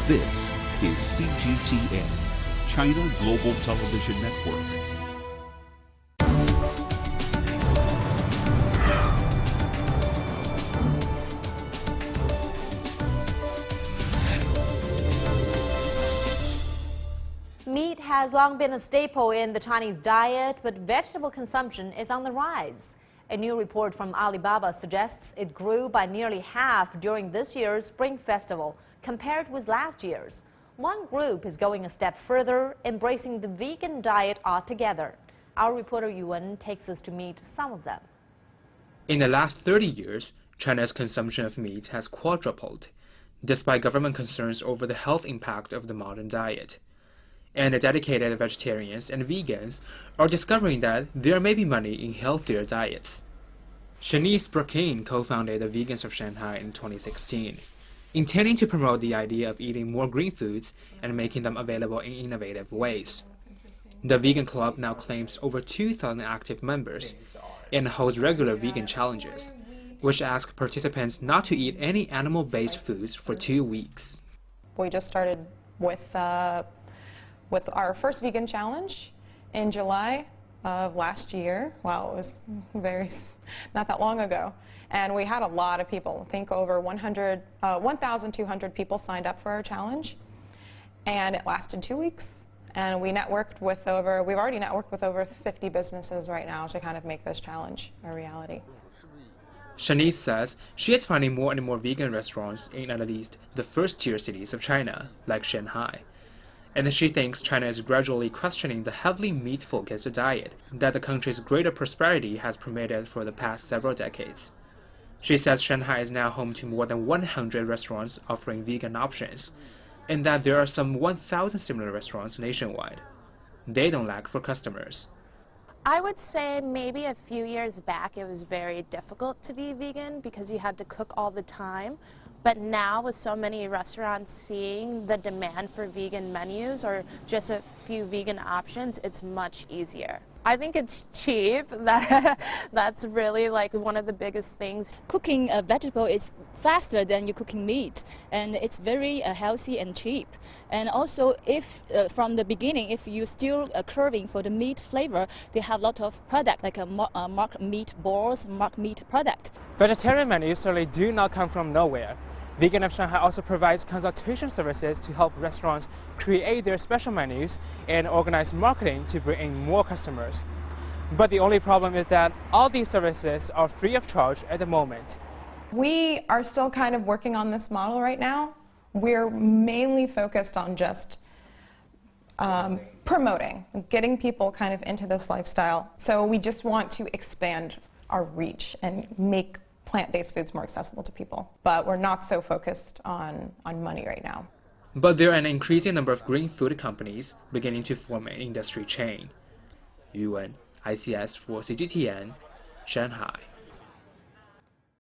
This is CGTN, China Global Television Network. Meat has long been a staple in the Chinese diet, but vegetable consumption is on the rise. A new report from Alibaba suggests it grew by nearly half during this year's Spring Festival compared with last year's. One group is going a step further, embracing the vegan diet altogether. Our reporter Yuan takes us to meet some of them. In the last 30 years, China's consumption of meat has quadrupled, despite government concerns over the health impact of the modern diet. And the dedicated vegetarians and vegans are discovering that there may be money in healthier diets. Shanice Brakin co-founded the Vegans of Shanghai in 2016, intending to promote the idea of eating more green foods and making them available in innovative ways. The vegan club now claims over 2,000 active members and holds regular vegan challenges, which ask participants not to eat any animal-based foods for 2 weeks. We just started with our first vegan challenge in July of last year. Wow, it was not that long ago. And we had a lot of people. I think over 1,200 people signed up for our challenge. And it lasted 2 weeks. And we've already networked with over 50 businesses right now to kind of make this challenge a reality. Shanice says she is finding more and more vegan restaurants in at least the first-tier cities of China, like Shanghai. And she thinks China is gradually questioning the heavily meat-focused diet that the country's greater prosperity has promoted for the past several decades. She says Shanghai is now home to more than 100 restaurants offering vegan options, and that there are some 1,000 similar restaurants nationwide. They don't lack for customers. I would say maybe a few years back it was very difficult to be vegan because you had to cook all the time. But now with so many restaurants seeing the demand for vegan menus or just a few vegan options, it's much easier. I think it's cheap. That's really like one of the biggest things. Cooking a vegetable is faster than you cooking meat, and it's very healthy and cheap. And also, if from the beginning, if you still curving for the meat flavor, they have a lot of product like a mark meat balls, mark meat product. Vegetarian menus certainly do not come from nowhere. Vegan of Shanghai also provides consultation services to help restaurants create their special menus and organize marketing to bring in more customers. But the only problem is that all these services are free of charge at the moment. We are still kind of working on this model right now. We're mainly focused on just promoting, getting people kind of into this lifestyle. So we just want to expand our reach and make plant-based foods more accessible to people. But we're not so focused on money right now. But there are an increasing number of green food companies beginning to form an industry chain. Yuan, ICS for CGTN, Shanghai.